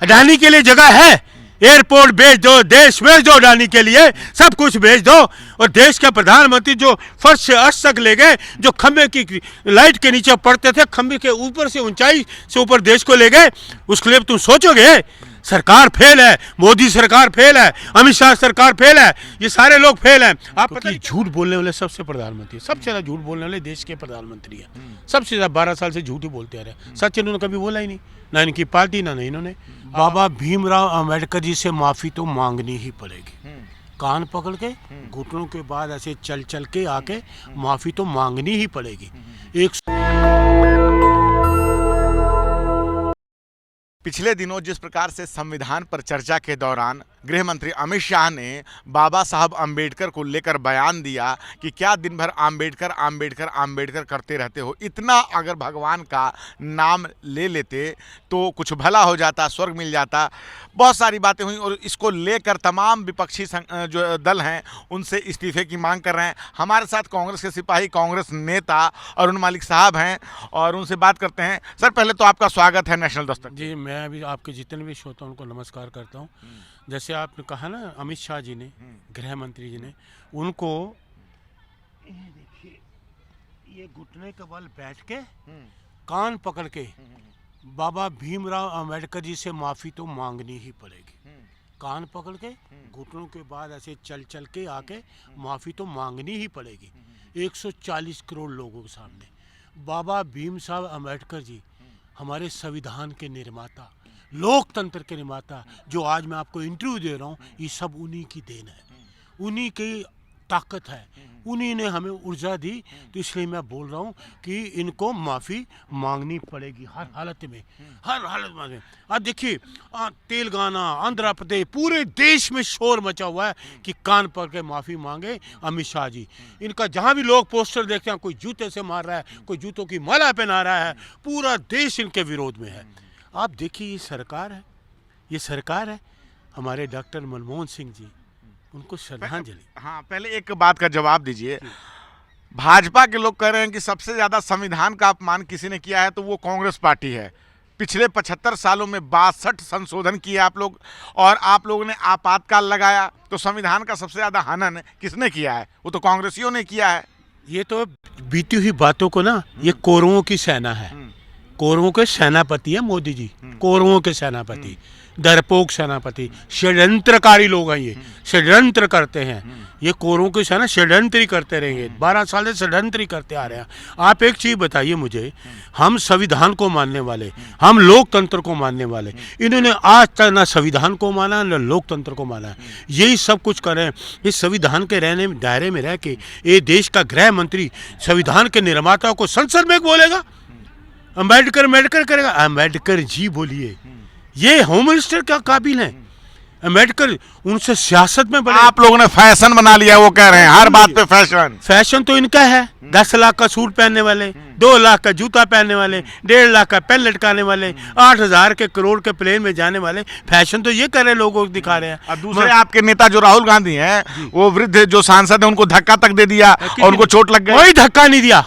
अडानी के लिए जगह है, एयरपोर्ट भेज दो, देश भेज दो अडानी के लिए, सब कुछ भेज दो। और देश के प्रधानमंत्री जो फर्श से अर्श तक ले गए, जो खंबे की लाइट के नीचे पड़ते थे, खंबे के ऊपर से ऊंचाई से ऊपर देश को ले गए, उसके लिए तुम सोचोगे? सरकार फेल है, मोदी सरकार फेल है, अमित शाह सरकार फेल है, ये सारे लोग फेल हैं। आप पता झूठ बोलने वाले सबसे प्रधानमंत्री, सबसे ज्यादा झूठ बोलने वाले देश के प्रधानमंत्री हैं। सबसे ज्यादा 12 साल से झूठ ही बोलते आ रहे। सच इन्होंने कभी बोला ही नहीं, ना इनकी पार्टी ना इन्होंने। बाबा भीमराव अंबेडकर जी से माफी तो मांगनी ही पड़ेगी। कान पकड़ के घुटनों के बाद ऐसे चल चल के आके माफी तो मांगनी ही पड़ेगी। पिछले दिनों जिस प्रकार से संविधान पर चर्चा के दौरान गृह मंत्री अमित शाह ने बाबा साहब अंबेडकर को लेकर बयान दिया कि क्या दिन भर अंबेडकर अंबेडकर अंबेडकर करते रहते हो, इतना अगर भगवान का नाम ले लेते तो कुछ भला हो जाता, स्वर्ग मिल जाता। बहुत सारी बातें हुई और इसको लेकर तमाम विपक्षी जो दल हैं उनसे इस्तीफे की मांग कर रहे हैं। हमारे साथ कांग्रेस के सिपाही, कांग्रेस नेता अरुण मलिक साहब हैं और उनसे बात करते हैं। सर, पहले तो आपका स्वागत है नेशनल दस्तक। जी, मैं भी आपके जितने भी श्रोता उनको नमस्कार करता हूँ। जैसे आपने कहा ना, अमित शाह जी ने, गृह मंत्री जी ने, उनको ये देखिए, ये घुटने के बल बैठ के कान पकड़ के बाबा भीमराव अंबेडकर जी से माफी तो मांगनी ही पड़ेगी। कान पकड़ के घुटनों के बाद ऐसे चल चल के आके माफी तो मांगनी ही पड़ेगी 140 करोड़ लोगों के सामने। बाबा भीम साहब अंबेडकर जी हमारे संविधान के निर्माता, लोकतंत्र के निर्माता, जो आज मैं आपको इंटरव्यू दे रहा हूँ, ये सब उन्हीं की देन है, उन्हीं की ताकत है, उन्हीं ने हमें ऊर्जा दी। तो इसलिए मैं बोल रहा हूँ कि इनको माफ़ी मांगनी पड़ेगी हर हालत में, हर हालत में। अब देखिए, तेलंगाना, आंध्र प्रदेश, पूरे देश में शोर मचा हुआ है कि कान पकड़ के माफ़ी मांगे अमित शाह जी। इनका जहाँ भी लोग पोस्टर देखते हैं, कोई जूते से मार रहा है, कोई जूतों की माला पहना रहा है, पूरा देश इनके विरोध में है। आप देखिए, ये सरकार है, ये सरकार है हमारे डॉक्टर मनमोहन सिंह जी, उनको श्रद्धांजलि। हाँ, पहले एक बात का जवाब दीजिए। भाजपा के लोग कह रहे हैं कि सबसे ज्यादा संविधान का अपमान किसी ने किया है तो वो कांग्रेस पार्टी है। पिछले 75 सालों में 62 संशोधन किए आप लोग, और आप लोगों ने आपातकाल लगाया, तो संविधान का सबसे ज्यादा हनन किसने किया है? वो तो कांग्रेसियों ने किया है। ये तो बीती हुई बातों को ना, ये कौरवों की सेना है, कौरवों के सेनापति है मोदी जी, कौरवों के सेनापति, डरपोक सेनापति, षड्यंत्रकारी लोग हैं। ये षड्यंत्र करते हैं, ये कौरवों की सेना षड्यंत्र ही करते रहेंगे। 12 साल से षड्यंत्र ही करते आ रहे हैं। आप एक चीज़ बताइए मुझे, हम संविधान को मानने वाले, हम लोकतंत्र को मानने वाले, इन्होंने आज तक ना संविधान को माना ना लोकतंत्र को माना। यही सब कुछ कर रहे हैं। इस संविधान के रहने दायरे में रह के ये देश का गृह मंत्री संविधान के निर्माता को संसद में बोलेगा अंबेडकर अम्बेडकर करेगा? अम्बेडकर जी बोलिए, ये होम मिनिस्टर क्या काबिल है? अम्बेडकर उनसे सियासत में बड़े। आप लोगों ने फैशन बना लिया, वो कह रहे हैं हर बात पे फैशन। फैशन तो इनका है, 10 लाख का सूट पहनने वाले, 2 लाख का जूता पहनने वाले, 1.5 लाख का पेन लटकाने वाले, 8,000 के करोड़ के प्लेन में जाने वाले। फैशन तो ये कर रहे, लोगों को दिखा रहे हैं। अब दूसरे आपके नेता जो राहुल गांधी हैं, वो वृद्ध जो सांसद है, उनको धक्का तक दे दिया और उनको चोट लग गई। कोई धक्का नहीं दिया,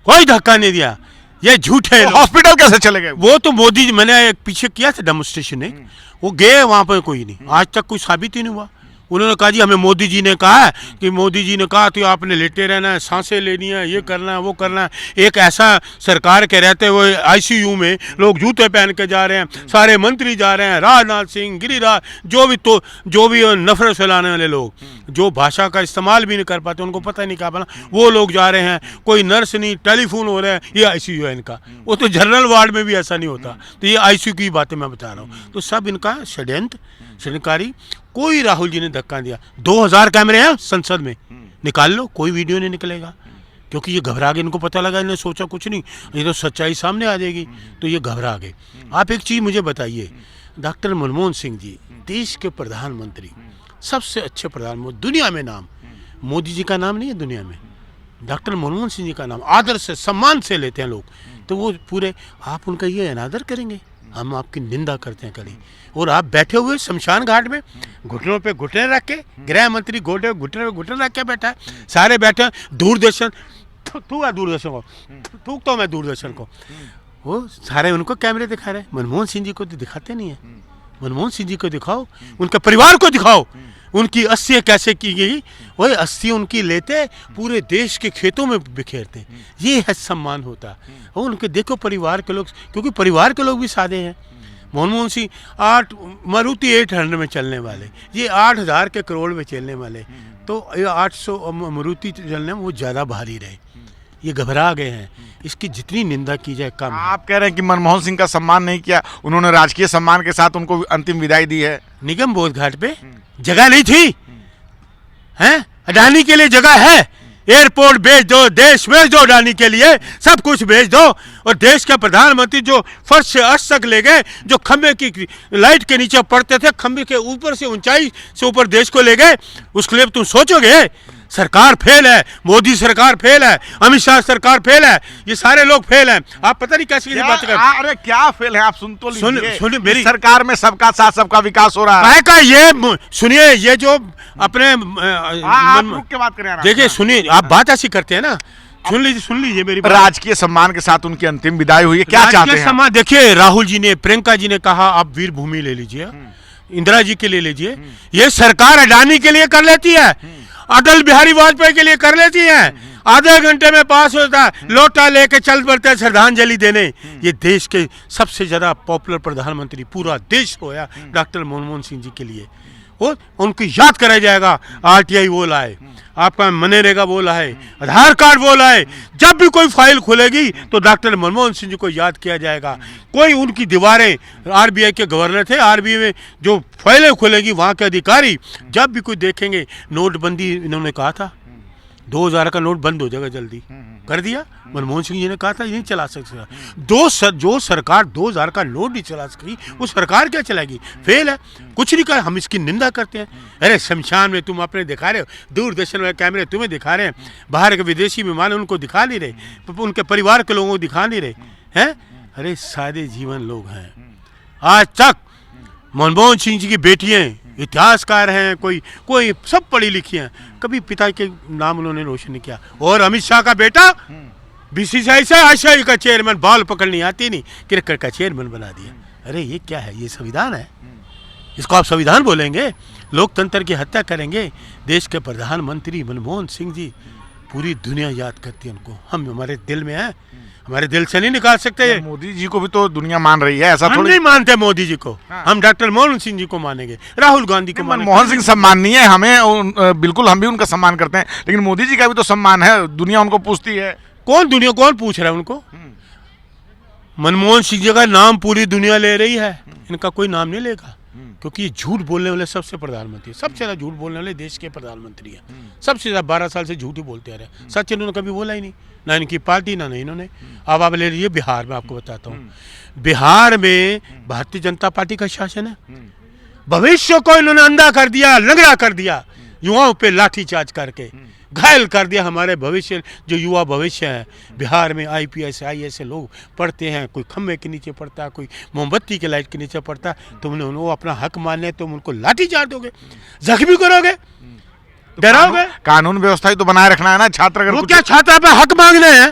कोई धक्का नहीं दिया, ये झूठे। हॉस्पिटल कैसे चले गए? वो तो मोदी जी, मैंने एक पीछे किया था डेमोन्स्ट्रेशन, एक वो गए वहाँ पर, कोई नहीं, आज तक कोई साबित ही नहीं हुआ। उन्होंने कहा जी हमें मोदी जी ने कहा है कि मोदी जी ने कहा तो आपने लेटे रहना है, सांसें लेनी है, ये करना है, वो करना है। एक ऐसा सरकार के रहते हुए आईसीयू में लोग जूते पहन के जा रहे हैं, सारे मंत्री जा रहे हैं, राजनाथ सिंह, गिरिराज, जो भी नफरत फैलाने वाले लोग, जो भाषा का इस्तेमाल भी नहीं कर पाते, उनको पता ही नहीं क्या बना, वो लोग जा रहे हैं। कोई नर्स नहीं, टेलीफोन हो रहा है, ये आईसीयू है इनका। वो तो जनरल वार्ड में भी ऐसा नहीं होता। तो ये आईसीयू की बातें मैं बता रहा हूँ। तो सब इनका षड्यंत्र, षड्यंत्रकारी। कोई राहुल जी ने धक्का दिया। 2000 कैमरे हैं संसद में, निकाल लो, कोई वीडियो नहीं निकलेगा, क्योंकि ये घबरा गए। इनको पता लगा, इन्होंने सोचा कुछ नहीं, ये तो सच्चाई सामने आ जाएगी, तो ये घबरा गए। आप एक चीज़ मुझे बताइए, डॉक्टर मनमोहन सिंह जी देश के प्रधानमंत्री, सबसे अच्छे प्रधानमंत्री दुनिया में, नाम मोदी जी का नाम नहीं है दुनिया में, डॉक्टर मनमोहन सिंह जी का नाम आदर से, सम्मान से लेते हैं लोग। तो वो पूरे, आप उनका ये अनादर करेंगे? हम आपकी निंदा करते हैं कड़ी। और आप बैठे हुए शमशान घाट में घुटनों पे घुटने रख के, गृह मंत्री घुटने पे घुटने रख के बैठा है, सारे बैठे हैं। दूरदर्शन, तू है दूरदर्शन को, थूक तो मैं दूरदर्शन को, वो सारे उनको कैमरे दिखा रहे हैं, मनमोहन सिंह जी को तो दिखाते नहीं है। मनमोहन सिंह जी को दिखाओ, उनके परिवार को दिखाओ, उनकी अस्थियाँ कैसे की गई, वही अस्थि उनकी लेते पूरे देश के खेतों में बिखेरते, ये है सम्मान होता। और उनके देखो परिवार के लोग, क्योंकि परिवार के लोग भी सादे हैं। मनमोहन सिंह मारुति 800 में चलने वाले, ये 8,000 के करोड़ में चलने वाले, तो ये 800 मारुति चलने में वो ज़्यादा भारी रहे, ये घबरा गए हैं। इसकी जितनी निंदा की जाए कम है। आप कह रहे हैं कि मनमोहन सिंह का सम्मान नहीं किया, उन्होंने राजकीय सम्मान के साथ उनको अंतिम विदाई दी है। निगम बोध घाट पे जगह नहीं थी, हैं? अडानी के लिए जगह है, एयरपोर्ट भेज दो, देश भेज दो, अडानी के लिए सब कुछ भेज दो। और देश के प्रधानमंत्री जो फर्श से अर्श तक ले गए, जो खंबे की लाइट के नीचे पड़ते थे, खंबे के ऊपर से ऊंचाई से ऊपर देश को ले गए, उसके लिए तुम सोचोगे? सरकार फेल है, मोदी सरकार फेल है, अमित शाह सरकार फेल है, ये सारे लोग फेल हैं। आप पता नहीं कैसी बात कर, अरे क्या फेल है, आप सुन तो लीजिए। सुनिए मेरी सरकार में सबका साथ सबका विकास हो रहा है। का ये सुनिए, ये जो अपने आप रुक के बात करें। देखिए सुनिए, आप बात ऐसी करते हैं ना, सुन लीजिए मेरी बात। राजकीय सम्मान के साथ उनकी अंतिम विदाई हुई है, क्या चाहते हैं? सम्मान देखिए, राहुल जी ने, प्रियंका जी ने कहा आप वीर भूमि ले लीजिए, इंदिरा जी के लिए लीजिए। ये सरकार अडानी के लिए कर लेती है, अटल बिहारी वाजपेयी के लिए कर लेती है, आधे घंटे में पास होता है, लोटा लेके चल पड़ते हैं श्रद्धांजलि देने। ये देश के सबसे ज्यादा पॉपुलर प्रधानमंत्री, पूरा देश रोया डॉक्टर मनमोहन सिंह जी के लिए, और उनको याद कराया जाएगा। RTI वो लाए, आपका मनरेगा वो लाए, आधार कार्ड वो लाए, जब भी कोई फाइल खुलेगी तो डॉक्टर मनमोहन सिंह जी को याद किया जाएगा। कोई उनकी दीवारें, RBI के गवर्नर थे, RBI में जो फाइलें खुलेगी वहाँ के अधिकारी जब भी कोई देखेंगे, नोटबंदी इन्होंने कहा था 2000 का नोट बंद हो जाएगा, जल्दी कर दिया। मनमोहन सिंह जी ने कहा था ये नहीं चला सकता। जो सरकार 2000 का नोट नहीं चला सकी, वो सरकार क्या चलाएगी? फेल है, कुछ नहीं कर। हम इसकी निंदा करते हैं। अरे शमशान में तुम अपने दिखा रहे हो, दूरदर्शन वाले कैमरे तुम्हें दिखा रहे हैं, बाहर के विदेशी मेहमान उनको दिखा नहीं रहे, उनके परिवार के लोगों को दिखा नहीं रहे हैं। अरे सादे जीवन लोग हैं। आज तक मनमोहन सिंह जी की बेटियां इतिहासकार हैं, कोई सब पढ़ी लिखी हैं, कभी पिता के नाम उन्होंने रोशन नहीं किया। और अमित शाह का बेटा BCCI से आशियाई का चेयरमैन, बॉल पकड़नी आती नहीं, क्रिकेट का चेयरमैन बना दिया। अरे ये क्या है? ये संविधान है? इसको आप संविधान बोलेंगे? लोकतंत्र की हत्या करेंगे। देश के प्रधानमंत्री मनमोहन सिंह जी, पूरी दुनिया याद करती है उनको। हम हमारे दिल में है, हमारे दिल से नहीं निकाल सकते। मोदी जी को भी तो दुनिया मान रही है, ऐसा हम थोड़ी नहीं मानते मोदी जी को। हम डॉक्टर मनमोहन सिंह जी को मानेंगे, राहुल गांधी को मानेंगे। मनमोहन सिंह सम्माननीय है, हमें बिल्कुल, हम भी उनका सम्मान करते हैं, लेकिन मोदी जी का भी तो सम्मान है, दुनिया उनको पूछती है। कौन पूछ रहा है उनको? मनमोहन सिंह जी का नाम पूरी दुनिया ले रही है, इनका कोई नाम नहीं लेगा, क्योंकि ये झूठ बोलने वाले सबसे प्रधानमंत्री, सबसे ज्यादा झूठ बोलने वाले देश के प्रधानमंत्री है। सबसे ज्यादा 12 साल से झूठ ही बोलते आ रहे हैं। सच इन्होंने कभी बोला ही नहीं, ना इनकी पार्टी ना इन्होंने। अब आप ले लीजिए बिहार में, आपको बताता हूँ, बिहार में भारतीय जनता पार्टी का शासन है। भविष्य को इन्होंने अंधा कर दिया, लंगड़ा कर दिया, युवाओं पे लाठीचार्ज करके घायल कर दिया। हमारे भविष्य, जो युवा भविष्य है बिहार में, IPS IAS लोग पढ़ते हैं, कोई खम्भे के नीचे पढ़ता है, कोई मोमबत्ती के लाइट के नीचे पढ़ता है। तुमने वो अपना हक मानने, तुम उनको लाठीचार्ज दोगे, जख्मी करोगे, डराओगे। कानून व्यवस्था ही तो बनाए रखना है ना। छात्र अगर वो क्या छात्र पे हक मांगने हैं?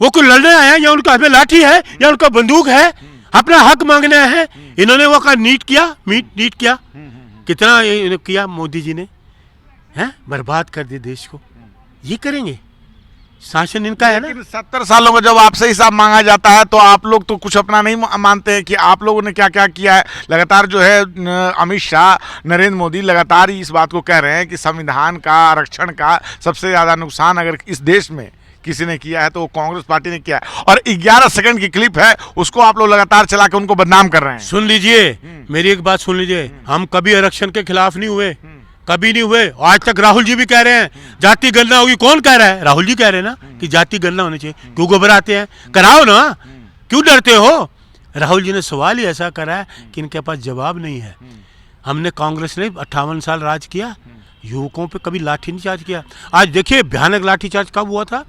वो कोई लड़ने आए हैं, या उनके हाथ में लाठी है, या उनका बंदूक है? अपना हक मांगने आए हैं। इन्होंने वो नीट किया, कितना किया मोदी जी ने, हैं? बर्बाद कर दिया देश को। ये करेंगे? शासन इनका है ना। 70 सालों का जब आपसे हिसाब मांगा जाता है तो आप लोग तो कुछ अपना नहीं मानते हैं कि आप लोगों ने क्या क्या किया है। लगातार जो है अमित शाह, नरेंद्र मोदी लगातार इस बात को कह रहे हैं कि संविधान का, आरक्षण का सबसे ज़्यादा नुकसान अगर इस देश में किसी ने किया है तो वो कांग्रेस पार्टी ने किया है। और 11 सेकंड की क्लिप है, उसको आप लोग लगातार चला के उनको बदनाम कर रहे हैं। सुन लीजिए, मेरी एक बात सुन लीजिए, हम कभी आरक्षण के खिलाफ नहीं हुए, कभी नहीं हुए। आज तक राहुल जी भी कह रहे हैं जाति गणना होगी। कौन कह रहा है? राहुल जी कह रहे हैं ना कि जाति गणना होनी चाहिए। क्यों घबराते हैं? कराओ ना, क्यों डरते हो? राहुल जी ने सवाल ही ऐसा करा है कि इनके पास जवाब नहीं है। हमने, कांग्रेस ने 58 साल राज किया, युवकों पे कभी लाठीचार्ज किया। आज देखिए भयानक लाठीचार्ज कब हुआ था?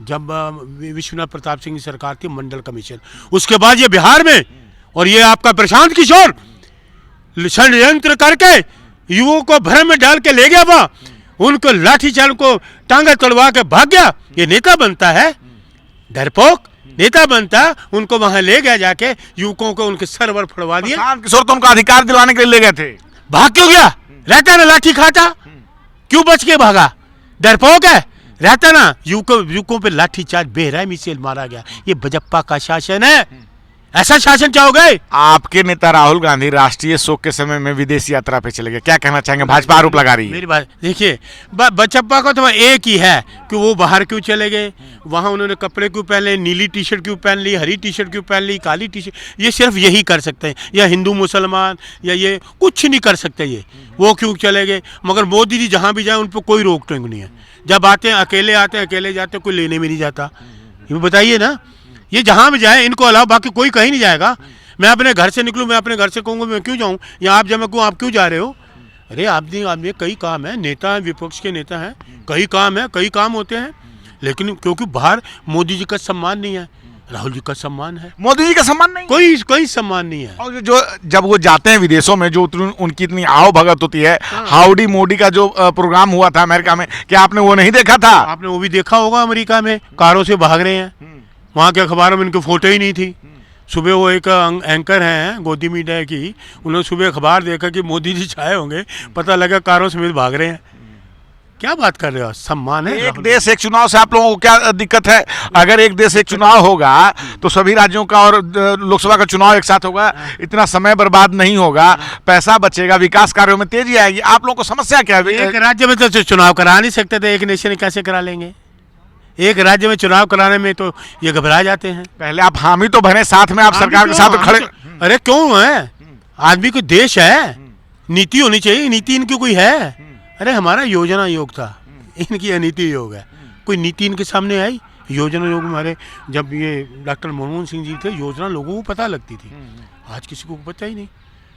जब विश्वनाथ प्रताप सिंह की सरकार थी, मंडल कमीशन। उसके बाद ये बिहार में, और ये आपका प्रशांत किशोर षड्यंत्र करके युवकों को भ्रम में डाल के ले गया, वहां उनको लाठीचार्ज को टांगा तोड़वा के भाग गया। ये नेता बनता है? डरपोक। नेता बनता उनको वहां ले गया, जाके युवकों को उनके सरवर फड़वा दिए। प्रशांत किशोर तो उनका अधिकार दिलाने के लिए ले गए थे। भाग क्यों गया? रहता ना लाठी खाता, क्यों बच के भागा? डरपोक है? रहता ना, युवकों पे लाठी चार्ज बेरहमी से मारा गया। ये बजप्पा का शासन है, ऐसा शासन चाहोगे? आपके नेता राहुल गांधी राष्ट्रीय शोक के समय में विदेश यात्रा पे चले गए, क्या कहना चाहेंगे? भाजपा आरोप लगा रही है। मेरी बात देखिए, बचप्पा का तो एक ही है कि वो बाहर क्यों चले गए, वहाँ उन्होंने कपड़े क्यों पहन लिए, नीली टी शर्ट क्यों पहन ली, हरी टी शर्ट क्यों पहन ली, काली टी शर्ट, ये सिर्फ यही कर सकते हैं, या हिंदू मुसलमान या ये कुछ नहीं कर सकते ये, वो क्यों चले गए? मगर मोदी जी जहाँ भी जाए उन पर कोई रोक टोक नहीं है। जब आते हैं अकेले जाते हैं, कोई लेने में नहीं जाता। ये बताइए ना, ये जहाँ भी जाए इनको अलावा बाकी कोई कहीं नहीं जाएगा। मैं अपने घर से निकलूँ, मैं अपने घर से कहूँगा मैं क्यों जाऊँ, या आप जब मैं कहूँ आप क्यों जा रहे हो? अरे आपने कई काम है, नेता है, विपक्ष के नेता हैं, कई काम है, कई काम होते हैं, लेकिन क्योंकि बाहर मोदी जी का सम्मान नहीं है, राहुल जी का सम्मान है। मोदी जी का सम्मान नहीं, कोई सम्मान नहीं है। और जो जब वो जाते हैं विदेशों में, जो उनकी इतनी आओ भगत होती है, हाउडी मोदी का जो प्रोग्राम हुआ था अमेरिका में, क्या आपने वो नहीं देखा था? आपने वो भी देखा होगा, अमेरिका में कारों से भाग रहे हैं, वहाँ के अखबारों में इनकी फोटो ही नहीं थी। सुबह वो एक एंकर हैं गोदी मीडिया की, उन्होंने सुबह अखबार देखा कि मोदी जी छाए होंगे, पता लगा कारों समेत भाग रहे हैं। क्या बात कर रहे हो? सम्मान है। एक देश एक चुनाव से आप लोगों को क्या दिक्कत है? अगर एक देश एक चुनाव होगा तो सभी राज्यों का और लोकसभा का चुनाव एक साथ होगा, इतना समय बर्बाद नहीं होगा, पैसा बचेगा, विकास कार्यों में तेजी आएगी। आप लोगों को समस्या क्या है? एक राज्य में तो चुनाव करा नहीं सकते थे, एक नेशन कैसे करा लेंगे? एक राज्य में चुनाव कराने में तो ये घबरा जाते हैं। पहले आप हामी तो बने, साथ में आप सरकार के साथ खड़े। अरे क्यों है? आदमी को देश है, नीति होनी चाहिए। नीति इनकी कोई है? अरे हमारा योजना आयोग था, इनकी अनीति योग है। कोई नीति इनके सामने आई? योजना योग हमारे जब ये डॉक्टर मनमोहन सिंह जी थे, योजना लोगों को पता लगती थी। आज किसी को पता ही नहीं।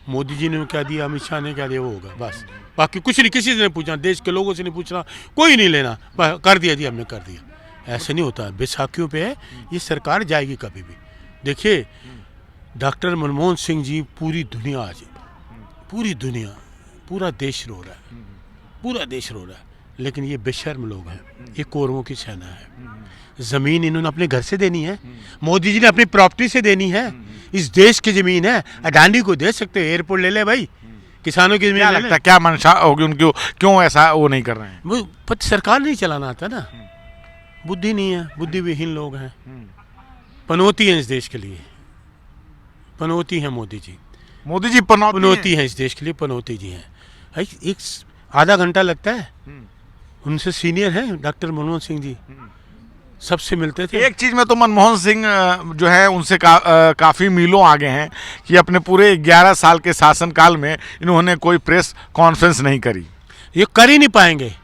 मोदी जी ने क्या दिया, अमित शाह ने क्या दिया, वो होगा बस। बाकी कुछ नहीं, किसी से नहीं पूछना, देश के लोगों से नहीं पूछना, कोई नहीं लेना, बस कर दिया जी हमने, कर दिया। ऐसे नहीं होता। बैसाखियों पे ये सरकार जाएगी कभी भी। देखिए डॉक्टर मनमोहन सिंह जी, पूरी दुनिया आज, पूरी दुनिया, पूरा देश रो रहा है, पूरा देश रो रहा है, लेकिन ये बेशर्म लोग हैं, ये कौरवों की सेना है। ज़मीन इन्होंने अपने घर से देनी है, मोदी जी ने अपनी प्रॉपर्टी से देनी है। इस देश की ज़मीन है, अडानी को दे सकते हो, एयरपोर्ट ले ले भाई, किसानों की ज़मीन ले ले। क्या मंशा होगी उनकी, क्यों ऐसा वो नहीं कर रहे हैं? वो सरकार नहीं चलाना आता ना, बुद्धि नहीं है, बुद्धि विहीन लोग हैं। पनौती हैं इस देश के लिए, पनौती हैं मोदी जी। मोदी जी पनौती हैं इस देश के लिए, पनौती जी हैं। एक आधा घंटा लगता है, उनसे सीनियर हैं डॉक्टर मनमोहन सिंह जी, सबसे मिलते थे। एक चीज में तो मनमोहन सिंह जो है उनसे काफी मीलों आगे हैं कि अपने पूरे 11 साल के शासनकाल में इन्होंने कोई प्रेस कॉन्फ्रेंस नहीं करी। ये कर ही नहीं पाएंगे,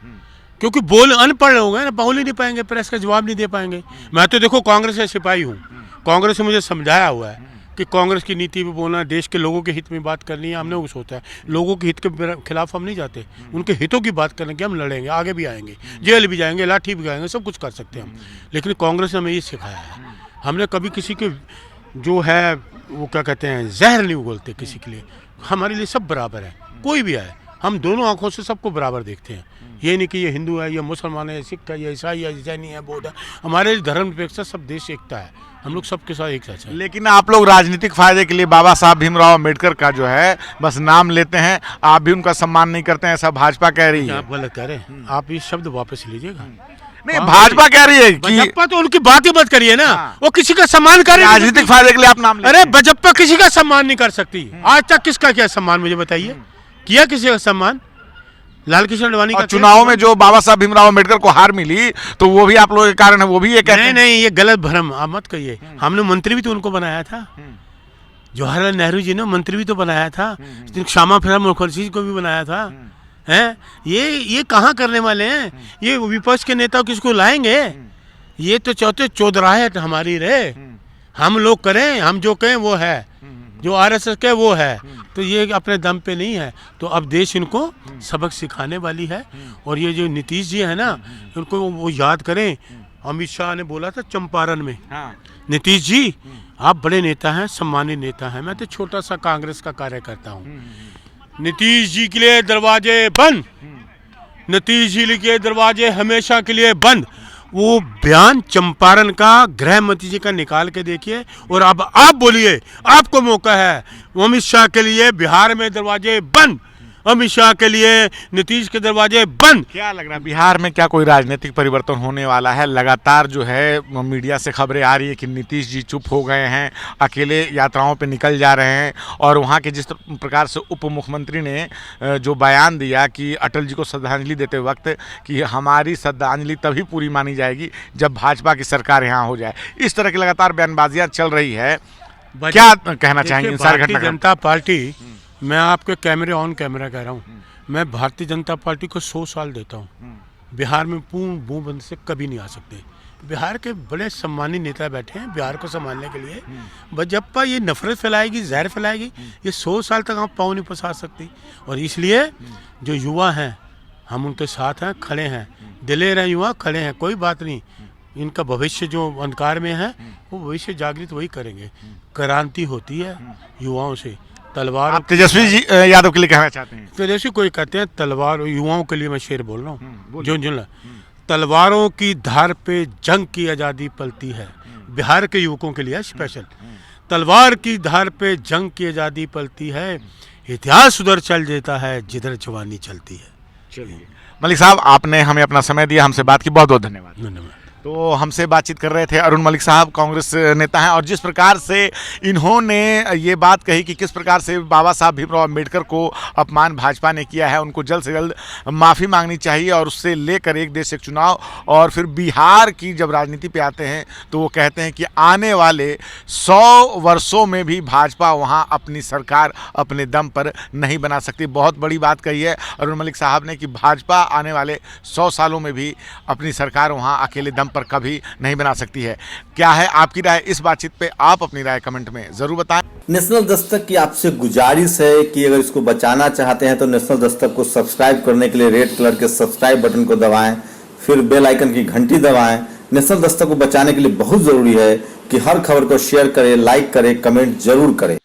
क्योंकि अनपढ़ लोग हैं ना, बोल ही नहीं पाएंगे, प्रेस का जवाब नहीं दे पाएंगे। मैं तो देखो कांग्रेस का सिपाही हूँ, कांग्रेस ने मुझे समझाया हुआ है कि कांग्रेस की नीति पे बोलना, देश के लोगों के हित में बात करनी है, हमने वो सोचा है। लोगों के हित के खिलाफ हम नहीं जाते, उनके हितों की बात करने के हम लड़ेंगे, आगे भी आएंगे, जेल भी जाएंगे, लाठी भी खाएंगे, सब कुछ कर सकते हैं हम। लेकिन कांग्रेस ने हमें ये सिखाया है, हमने कभी किसी के जो है वो क्या कहते हैं जहर नहीं उगलते किसी के लिए। हमारे लिए सब बराबर है, कोई भी आए, हम दोनों आंखों से सबको बराबर देखते हैं। ये नहीं कि ये हिंदू है, ये मुसलमान है, सिख है, ये ईसाई है, जैनी है, बौद्ध है। हमारे धर्म निरपेक्षता सब देश एकता है, हम लोग सबके साथ एक साथ हैं। लेकिन आप लोग राजनीतिक फायदे के लिए बाबा साहब भीमराव अम्बेडकर का जो है बस नाम लेते हैं, आप भी उनका सम्मान नहीं करते हैं, ऐसा भाजपा कह रही है। आप गलत कह रहे हैं, आप ये शब्द वापस लीजिएगा। नहीं, भाजपा कह रही है कि बजप्पा तो उनकी बात ही मत करिए ना, वो किसी का सम्मान करे। राजनीतिक फायदे के लिए आप नाम अरे बजप्पा किसी का सम्मान नहीं कर सकती। आज तक किसका क्या सम्मान, मुझे बताइए, किया किसी का सम्मान? लाल कृष्ण अडवाणी का चुनाव में जो बाबा साहब भीमराव अम्बेडकर को हार मिली, तो वो भी आप लोगों के कारण है, वो भी ये कहते हैं। नहीं, ये गलत भ्रम आप मत कहिए। हमने मंत्री भी तो उनको बनाया था, जवाहरलाल नेहरू जी ने मंत्री भी तो बनाया था, श्यामा प्रसाद मुखर्जी को भी बनाया था। हैं ये कहाँ करने वाले हैं? ये विपक्ष के नेता किसको लाएंगे? ये तो चौथे चौधराहे हमारी रहे, हम लोग करें, हम जो कहें वो है, जो आरएसएस के वो है, तो ये अपने दम पे नहीं है। तो अब देश इनको सबक सिखाने वाली है। और ये जो नीतीश जी है ना, उनको वो याद करें, अमित शाह ने बोला था चंपारण में, नीतीश जी आप बड़े नेता हैं, सम्मानित नेता हैं, मैं तो छोटा सा कांग्रेस का कार्यकर्ता हूँ। नीतीश जी के लिए दरवाजे बंद, नीतीश जी के दरवाजे हमेशा के लिए बंद। वो बयान चंपारण का गृह मंत्री जी का निकाल के देखिए, और अब आप बोलिए, आपको मौका है। अमित शाह के लिए बिहार में दरवाजे बंद, अमित शाह के लिए नीतीश के दरवाजे बंद। क्या लग रहा है बिहार में क्या कोई राजनीतिक परिवर्तन होने वाला है? लगातार जो है मीडिया से खबरें आ रही है कि नीतीश जी चुप हो गए हैं, अकेले यात्राओं पे निकल जा रहे हैं, और वहाँ के जिस प्रकार से उप मुख्यमंत्री ने जो बयान दिया कि अटल जी को श्रद्धांजलि देते वक्त कि हमारी श्रद्धांजलि तभी पूरी मानी जाएगी जब भाजपा की सरकार यहाँ हो जाए, इस तरह की लगातार बयानबाजियाँ चल रही है। क्या कहना चाहेंगे इन सारे भारतीय घटना? जनता पार्टी, मैं आपके कैमरे ऑन कैमरा कह रहा हूँ, मैं भारतीय जनता पार्टी को 100 साल देता हूँ। बिहार में पूर्ण बूंद से कभी नहीं आ सकते। बिहार के बड़े सम्मानित नेता बैठे हैं बिहार को संभालने के लिए। बजप्पा ये नफरत फैलाएगी, जहर फैलाएगी, ये 100 साल तक आप पाँव नहीं पसार सकती। और इसलिए जो युवा हैं, हम उनके साथ हैं, खड़े हैं, दिलेर हैं युवा, खड़े हैं, कोई बात नहीं। इनका भविष्य जो अंधकार में है, वो भविष्य जागृत वही करेंगे। क्रांति होती है युवाओं से। तलवार, आप तेजस्वी जी यादव के लिए कहना चाहते हैं? तेजस्वी कोई कहते हैं तलवार, युवाओं के लिए मैं शेर बोल रहा हूँ, जो तलवारों की धार पे जंग की आज़ादी पलती है। बिहार के युवकों के लिए स्पेशल, तलवार की धार पे जंग की आज़ादी पलती है, इतिहास उधर चल देता है जिधर जवानी चलती है। चलिए मलिक साहब, आपने हमें अपना समय दिया, हमसे बात की, बहुत बहुत धन्यवाद। धन्यवाद। तो हमसे बातचीत कर रहे थे अरुण मलिक साहब, कांग्रेस नेता हैं, और जिस प्रकार से इन्होंने ये बात कही कि किस प्रकार से बाबा साहब भीमराव अम्बेडकर को अपमान भाजपा ने किया है, उनको जल्द से जल्द माफ़ी मांगनी चाहिए, और उससे लेकर एक देश एक चुनाव, और फिर बिहार की जब राजनीति पे आते हैं तो वो कहते हैं कि आने वाले 100 वर्षों में भी भाजपा वहाँ अपनी सरकार अपने दम पर नहीं बना सकती। बहुत बड़ी बात कही है अरुण मलिक साहब ने कि भाजपा आने वाले 100 सालों में भी अपनी सरकार वहाँ अकेले दम पर कभी नहीं बना सकती है। क्या है आपकी राय इस बातचीत पे? आप अपनी राय कमेंट में जरूर बताएं। नेशनल दस्तक की आपसे गुजारिश है कि अगर इसको बचाना चाहते हैं तो नेशनल दस्तक को सब्सक्राइब करने के लिए रेड कलर के सब्सक्राइब बटन को दबाएं, फिर बेल आइकन की घंटी दबाएं। नेशनल दस्तक को बचाने के लिए बहुत जरूरी है कि हर खबर को शेयर करें, लाइक करें, कमेंट जरूर करें।